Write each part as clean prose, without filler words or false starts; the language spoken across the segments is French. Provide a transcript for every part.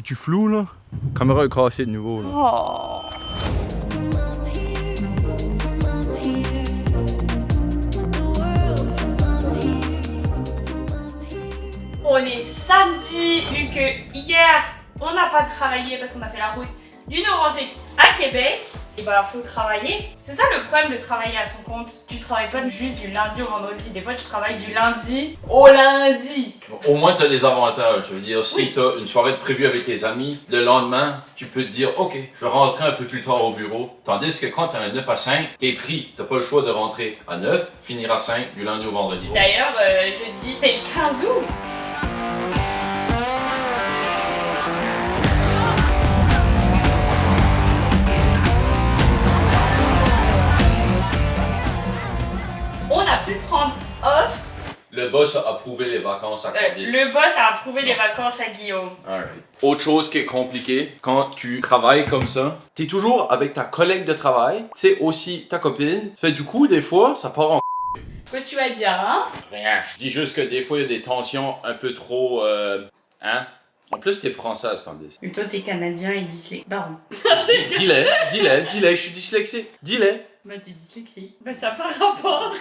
suis-tu flou là? La caméra est cassée de nouveau là. Oh. On est samedi, vu que hier on n'a pas travaillé parce qu'on a fait la route du Nouveau-Brunswick à Québec, et bah faut travailler. C'est ça le problème de travailler à son compte. Tu travailles pas juste du lundi au vendredi, des fois tu travailles du lundi au lundi. Au moins tu as des avantages. Je veux dire, si tu as une soirée de prévue avec tes amis, le lendemain, tu peux te dire ok, je vais rentrer un peu plus tard au bureau. Tandis que quand tu as un 9 à 5, t'es pris. T'as pas le choix de rentrer à 9, finir à 5 du lundi au vendredi. D'ailleurs, jeudi, c'était le 15 août. On a pu prendre off. Le boss a approuvé les vacances à Candice. Le boss a approuvé les vacances à Guillaume. Alright. Autre chose qui est compliquée, quand tu travailles comme ça, t'es toujours avec ta collègue de travail, c'est aussi ta copine. Fait du coup, des fois, ça part en Qu'est-ce que tu vas dire, hein? rien. Je dis juste que des fois, il y a des tensions un peu trop... hein? En plus, t'es française, Candice. Et toi, t'es canadien et dyslexique. Baron. Dis-le, je suis dyslexique. Dis-le. Bah, t'es dyslexique. Bah, ça n'a pas rapport.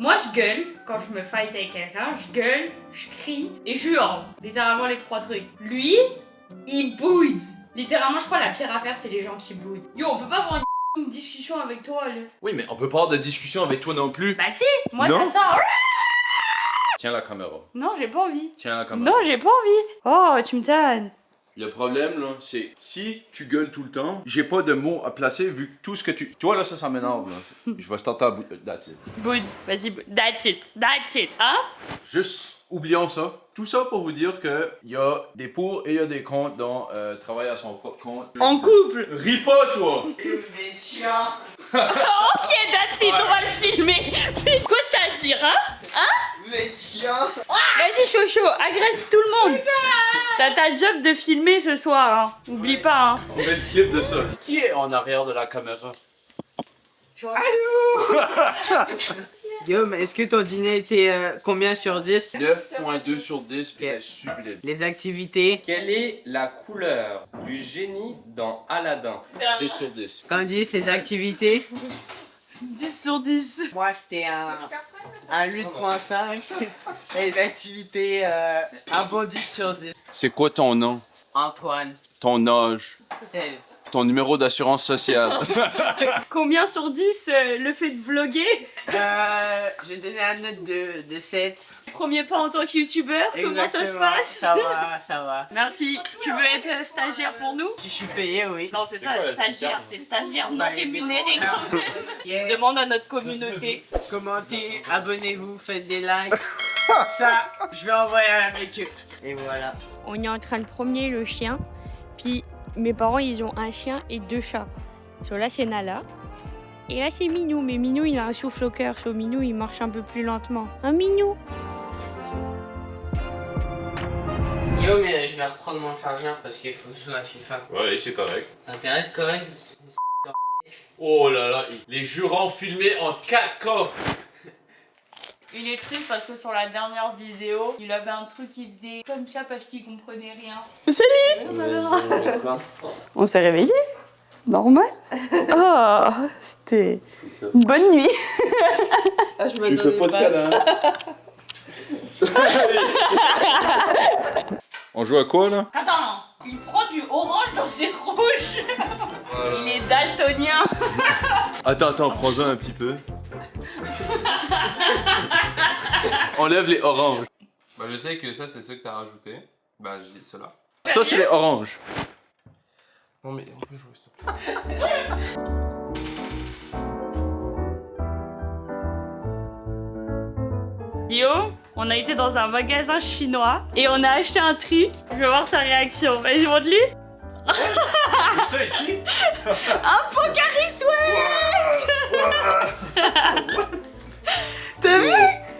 Moi, je gueule quand je me fight avec quelqu'un. Je gueule, je crie et je hurle. Littéralement, les trois trucs. Lui, il boude. Littéralement, je crois la pire affaire, c'est les gens qui boudent. Yo, on peut pas avoir une discussion avec toi, là. Oui, mais on peut pas avoir de discussion avec toi non plus. Bah, si, moi, Non. ça sort. Tiens la caméra. Non, j'ai pas envie. Tiens la caméra. Non, j'ai pas envie. Oh, tu me tannes. Le problème, là, c'est si tu gueules tout le temps, j'ai pas de mots à placer vu que tout ce que tu... Toi, là, ça m'énerve, là. Je vais starter à bout... That's it. Boud, vas-y, that's it, hein? Juste, oublions ça. Tout ça pour vous dire que il y a des pour et il y a des contre dans travailler à son propre compte. En couple. Ris pas, toi! Des chiens. Ok, that's it, on va le filmer. Quoi c'est à dire, hein? Vous êtes chiens. Vas-y, Chocho, agresse tout le monde. T'as ta job de filmer ce soir, hein. Oublie pas, hein. On met le clip de ça. Qui est en arrière de la caméra? Guillaume, est-ce que ton dîner était combien sur 10? 9.2 sur 10, Ok. sublime. Les activités? Quelle est la couleur du génie dans Aladdin? 10 sur 10. Candice, les activités? 10 sur 10. Moi, c'était un 8.5. Et les activités, un bon 10 sur 10. C'est quoi ton nom? Antoine, Ton âge? 16. Ton numéro d'assurance sociale? Combien sur 10 le fait de vlogger? Je donnais un note de 7. Premier pas en tant que youtubeur, comment ça se Exactement. passe? Ça va, ça va. Merci. Tu veux être stagiaire pour nous? Si je suis payé, oui. Non, c'est ça, stagiaire. C'est stagiaire non Bah, rémunéré. Yeah. Demande à notre communauté. Commentez, abonnez-vous, faites des likes. Ça, je vais envoyer avec eux. Et voilà. On est en train de promener le chien, puis mes parents ils ont un chien et 2 chats. So, là c'est Nala, et là c'est Minou, mais Minou il a un souffle au cœur, so Minou il marche un peu plus lentement. Un Minou! Guillaume, je vais reprendre mon chargeur parce qu'il faut que je joue à FIFA. Ouais, c'est correct. Internet correct? Oh là là, les jurons filmés en 4K. Il est triste parce que sur la dernière vidéo, il avait un truc qui faisait comme ça parce qu'il comprenait rien. On s'est réveillé. Normal. Oh, c'était une bonne nuit. Ah, je Tu fais pas de câlin. On joue à quoi là? Attends, il prend du orange dans ses rouges. Il est daltonien. Attends, prends-en un petit peu. Enlève les oranges. Bah je sais que ça c'est ceux que t'as rajouté. Bah je dis cela. Ça, c'est les oranges. Non mais on peut jouer s'il te plaît. Yo, on a été dans un magasin chinois et on a acheté un truc. Je veux voir ta réaction. Vas-y, montre-lui. Ça ici? Un Pocari Sweat. T'as vu?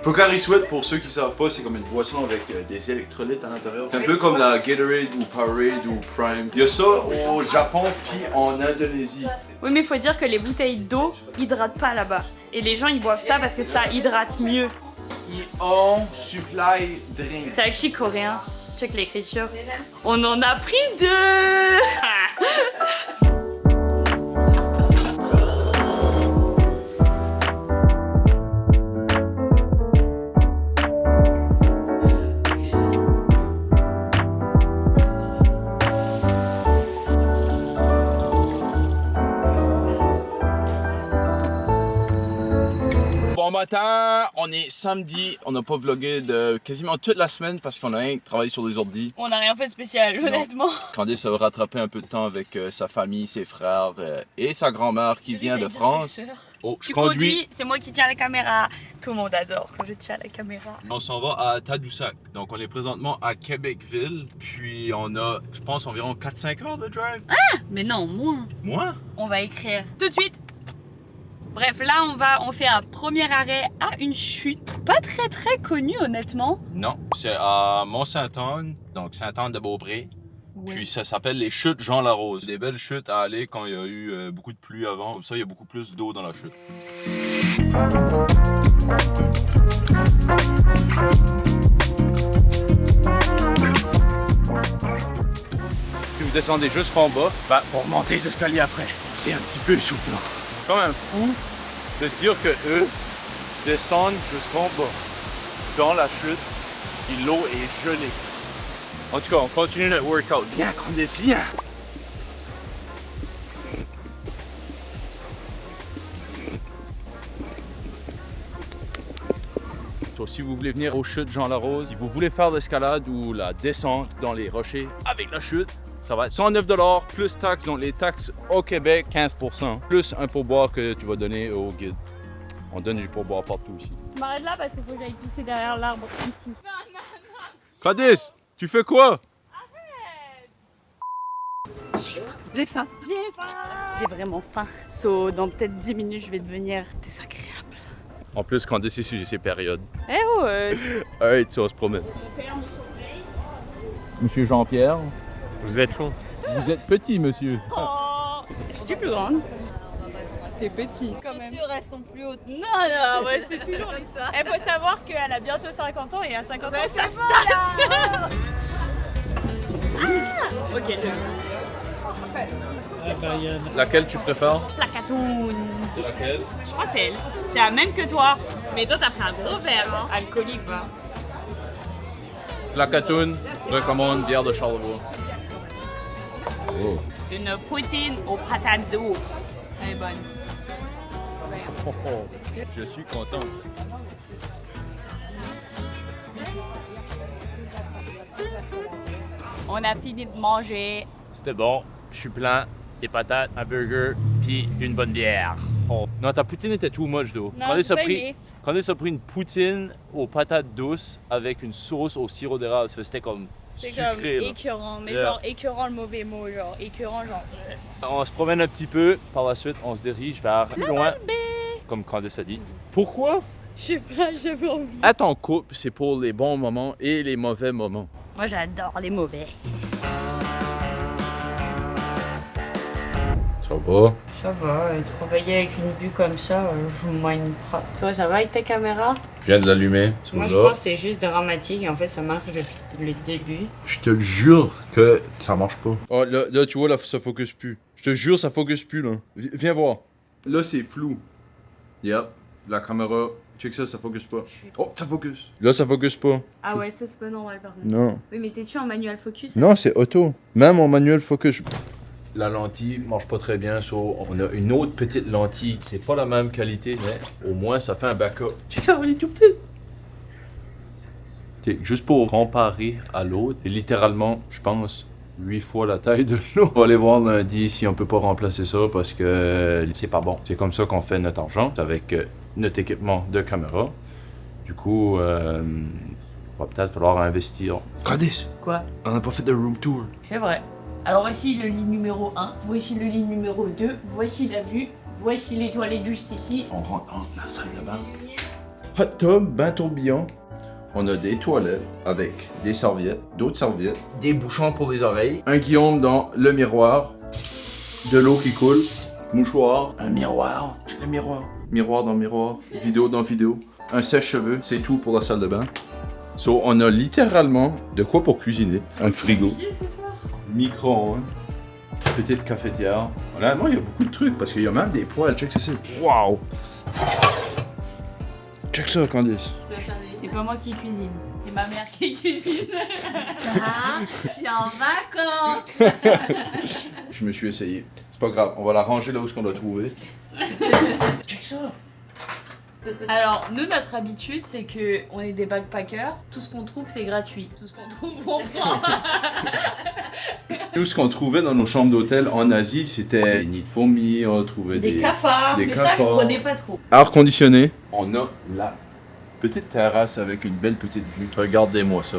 Pocari Sweat, pour ceux qui savent pas, c'est comme une boisson avec des électrolytes à l'intérieur. C'est un peu comme la Gatorade ou Powerade ou Prime. Il y a ça au Japon puis en Indonésie. Oui, mais faut dire que les bouteilles d'eau hydratent pas là-bas. Et les gens ils boivent ça parce que ça hydrate mieux. Ils ont supply drink. C'est actually coréen. Check l'écriture. On en a pris 2. Bon matin, on est samedi, on n'a pas vlogué de quasiment toute la semaine parce qu'on a rien travaillé sur les ordis. On n'a rien fait de spécial, honnêtement. Candice a rattrapé un peu de temps avec sa famille, ses frères et sa grand-mère qui vient de France. Oh, je Tu conduis. conduis, c'est moi qui tiens la caméra. Tout le monde adore quand je tiens la caméra. On s'en va à Tadoussac. Donc on est présentement à Québecville. Puis on a, je pense, environ 4-5 heures de drive. Mais non, moins. Moi? On va écrire tout de suite. Bref, là on fait un premier arrêt à une chute pas très connue honnêtement. Non, c'est à Mont-Saint-Anne, donc Sainte-Anne-de-Beaupré. Puis ça s'appelle les chutes Jean Larose. Des belles chutes à aller quand il y a eu beaucoup de pluie avant. Comme ça, il y a beaucoup plus d'eau dans la chute. Puis vous descendez jusqu'en bas, pour monter les escaliers après. C'est un petit peu essoufflant. C'est quand même fou de se dire que eux descendent jusqu'en bas, dans la chute, et l'eau est gelée. En tout cas, on continue notre workout. Viens, Candice, viens! So, si vous voulez venir aux chutes Jean Larose, si vous voulez faire l'escalade ou la descente dans les rochers avec la chute, ça va être 109 $, plus taxes, donc les taxes au Québec, 15%, plus un pourboire que tu vas donner au guide. On donne du pourboire partout ici. Je m'arrête là parce qu'il faut que j'aille pisser derrière l'arbre ici. Candice, tu fais quoi? J'ai faim. J'ai vraiment faim. So, dans peut-être 10 minutes, je vais devenir désagréable. En plus, Candice est sur ses périodes. Eh ouais. Alright, ça, on se promène. Monsieur Jean-Pierre, Vous êtes long. vous êtes petit, monsieur. Oh, je suis plus grande. T'es petit. Quand même. Elles sont plus hautes. Non, ouais, c'est toujours l'état. Il faut savoir qu'elle a bientôt 50 ans et à 50 ans, ça se tasse. Ok, Laquelle tu préfères? Placatoun. C'est laquelle? Je crois que c'est elle. C'est la même que toi. Mais toi, t'as pris un gros verre, hein. Alcoolique, va. La Catoune, recommande bière de Charlevoix. Oh. Une poutine aux patates douces. Elle est bonne. Je suis content. On a fini de manger. C'était bon. Je suis plein. Des patates, un burger, puis une bonne bière. Oh. Non, ta poutine était too much, though. Non, Candice j'ai a pas pris, aimé. Candice a pris une poutine aux patates douces avec une sauce au sirop d'érable. C'était comme C'est comme sucré, là. écœurant, mais Yeah. genre écœurant le mauvais mot, genre écœurant genre. On se promène un petit peu. Par la suite, on se dirige vers plus loin, comme Candice a dit. Pourquoi? Je sais pas, j'avais envie. Être en couple, c'est pour les bons moments et les mauvais moments. Moi j'adore les mauvais. Ça va? Ça va, travailler avec une vue comme ça, je m'en pas. Toi ça va avec ta caméra? Je viens de l'allumer. Moi je pense que c'est juste dramatique et en fait ça marche depuis le début. Je te le jure que ça marche pas. Oh, là, tu vois, là, ça focus plus. Je te jure, ça focus plus, là. Viens voir. Là, c'est flou. Yep. La caméra, check ça, ça focus pas. Oh, ça focus. Là, ça focus pas. Ah ouais, ça c'est pas normal par contre. Non. Oui mais t'es-tu en manuel focus? Non, c'est auto. Même en manuel focus. La lentille marche pas très bien, so on a une autre petite lentille qui est pas la même qualité, mais au moins ça fait un backup. Check ça, elle est tout petite. Okay, juste pour comparer à l'autre, c'est littéralement, je pense, 8 fois la taille de l'autre. On va aller voir lundi si on peut pas remplacer ça parce que c'est pas bon. C'est comme ça qu'on fait notre argent, avec notre équipement de caméra. Du coup, va peut-être falloir investir. Candice, Quoi? on n'a pas fait de room tour. C'est vrai. Alors voici le lit numéro 1, voici le lit numéro 2, voici la vue, voici les toilettes juste ici. On rentre dans la salle de bain. Hot tub, bain tourbillon. On a des toilettes avec des serviettes, d'autres serviettes, des bouchons pour les oreilles, un Guillaume dans le miroir, de l'eau qui coule, mouchoir, un miroir, j'ai le miroir, miroir dans miroir, vidéo dans vidéo, un sèche-cheveux, c'est tout pour la salle de bain. So, on a littéralement de quoi pour cuisiner. Un frigo, Ce soir. micro-ondes, petite cafetière. Honnêtement, il y a beaucoup de trucs parce qu'il y a même des poêles. Check ça. Wow! Check ça, Candice. C'est pas moi qui cuisine, c'est ma mère qui cuisine. Ah, je suis en vacances. Je me suis essayé. C'est pas grave, on va la ranger là où ce qu'on doit trouver. Check ça! Alors, nous, notre habitude, c'est que on est des backpackers. Tout ce qu'on trouve, c'est gratuit. Tout ce qu'on trouve, on prend. Tout ce qu'on trouvait dans nos chambres d'hôtel en Asie, c'était des nids de fourmis, on trouvait Des cafards, des mais ça, je cafards. prenais pas trop. Air conditionné. On a la petite terrasse avec une belle petite vue. Regardez-moi ça.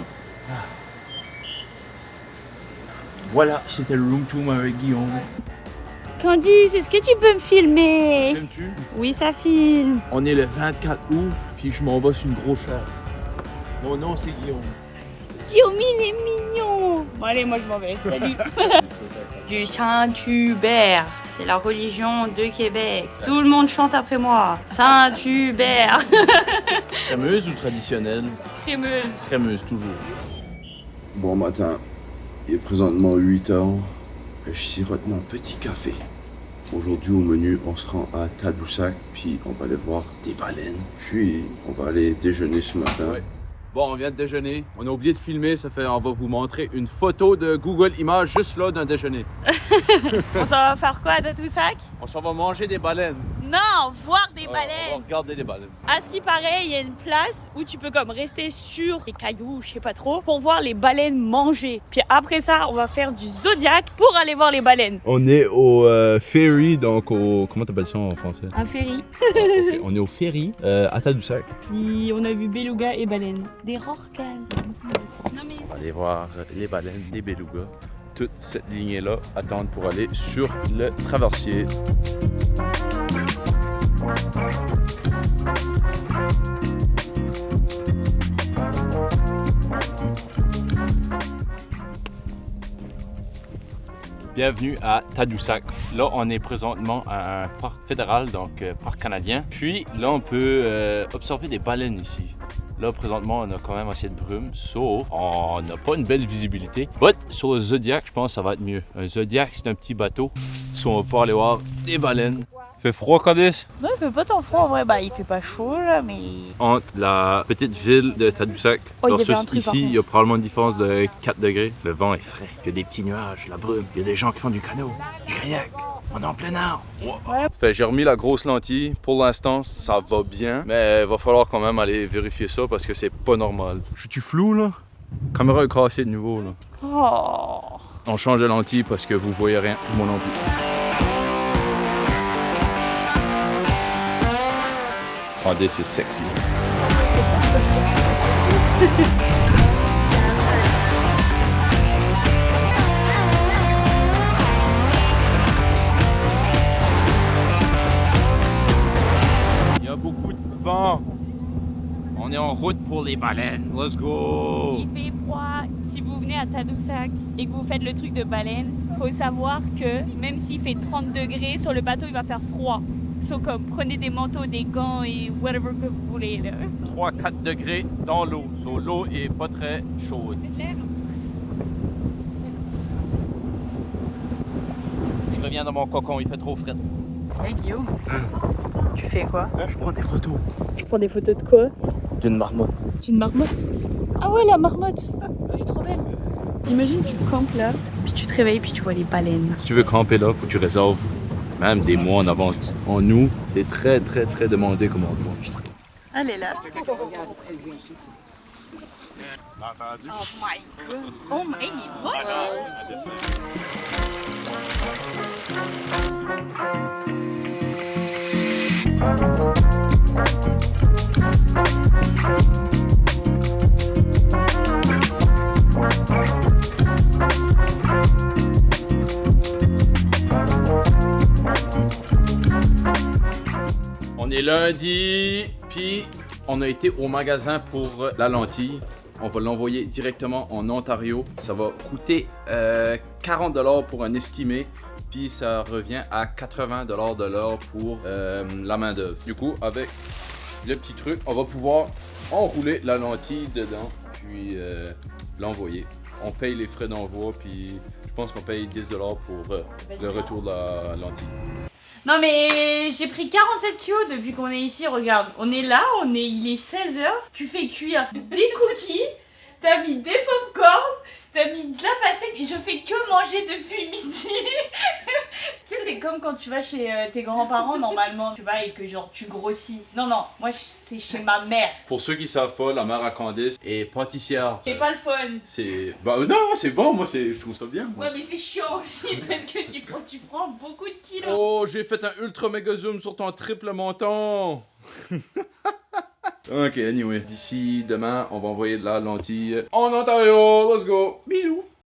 Voilà, c'était le room tour avec Guillaume. Candice, est-ce que tu peux me filmer? Filmes-tu? Oui, ça filme. On est le 24 août, puis je m'en vais sur une grosse chaire. Mon nom, c'est Guillaume. Guillaume, il est mignon. Bon, allez, moi, je m'en vais. Salut. Du Saint-Hubert. C'est la religion de Québec. Tout le monde chante après moi. Saint-Hubert. Crémeuse ou traditionnelle? Crémeuse. Crémeuse, toujours. Bon matin, il est présentement 8h et je sirote mon petit café. Aujourd'hui au menu, on se rend à Tadoussac, puis on va aller voir des baleines. Puis on va aller déjeuner ce matin. Ouais. Bon, on vient de déjeuner. On a oublié de filmer, ça fait on va vous montrer une photo de Google Images juste là d'un déjeuner. On s'en va faire quoi à Tadoussac? On s'en va manger des baleines. Non, voir des On va baleines. regarder des baleines. À ce qui paraît, il y a une place où tu peux comme rester sur les cailloux, je sais pas trop, pour voir les baleines manger. Puis après ça, on va faire du zodiac pour aller voir les baleines. On est au ferry, donc au... Comment t'appelles ça en français? Un ferry. Ok, on est au ferry à Tadoussac. Puis on a vu beluga et baleines. Des rorquals. Non mais On va aller voir les baleines, les belugas. Toute cette lignée-là attendent pour aller sur le traversier. Bienvenue à Tadoussac. Là, on est présentement à un parc fédéral, donc parc canadien. Puis là, on peut observer des baleines ici. Là, présentement, on a quand même assez de brume, so on n'a pas une belle visibilité. But sur le Zodiac, je pense que ça va être mieux. Un Zodiac, c'est un petit bateau, so on va pouvoir aller voir des baleines. Fait froid, Candice? non, il fait pas tant froid en vrai. Bah, il fait pas chaud là, mais. Entre la petite ville de Tadoussac Oh, il y avait versus un truc, par ici, il y a contre. probablement une différence de 4 degrés. Le vent est frais, il y a des petits nuages, la brume, il y a des gens qui font du canot, du kayak. On est en plein air. Ouais. Fait, j'ai remis la grosse lentille. Pour l'instant, ça va bien. Mais il va falloir quand même aller vérifier ça parce que c'est pas normal. Je suis flou là? La caméra est cassée de nouveau là. Oh. On change de lentille parce que vous voyez rien. Moi non plus. Regardez, c'est sexy. Il y a beaucoup de vent. On est en route pour les baleines. Let's go! Il fait froid. Si vous venez à Tadoussac et que vous faites le truc de baleine, faut savoir que même s'il fait 30 degrés sur le bateau, il va faire froid. So comme prenez des manteaux, des gants et whatever que vous voulez là. 3-4 degrés dans l'eau. So, l'eau est pas très chaude. Je reviens dans mon cocon, il fait trop frais. Hey Guillaume, tu fais quoi? Je prends des photos Tu prends des photos de quoi? d'une marmotte. D'une marmotte? Ah ouais, la marmotte! Elle est trop belle! Imagine, tu campes là, puis tu te réveilles, puis tu vois les baleines. Si tu veux camper là, faut que tu réserves même des mois en avance. En nous, c'est très très très demandé comme endroit. Elle est là. Oh my god. Oh my god. On est lundi, puis on a été au magasin pour la lentille. On va l'envoyer directement en Ontario. Ça va coûter 40$ pour un estimé. Puis ça revient à 80$ de l'heure pour la main d'œuvre. Du coup, avec le petit truc, on va pouvoir enrouler la lentille dedans. puis l'envoyer. On paye les frais d'envoi, puis je pense qu'on paye 10$ pour le retour de la lentille. Non mais j'ai pris 47 kilos depuis qu'on est ici, regarde. On est là, il est 16h, tu fais cuire des cookies, t'as mis des pop-corn, t'as mis de la pastèque, je fais que manger depuis midi. Tu sais, c'est comme quand tu vas chez tes grands-parents normalement, tu vas et que genre tu grossis. Non, moi c'est chez ma mère. Pour ceux qui savent pas, la mère à Candice est pâtissière. C'est pas le fun. C'est... Bah non, c'est bon, moi je trouve ça bien. Ouais mais c'est chiant aussi parce que tu prends beaucoup de kilos. Oh, j'ai fait un ultra méga zoom sur ton triple menton. Ok, anyway. D'ici demain, on va envoyer de la lentille en Ontario. Let's go. Bisous.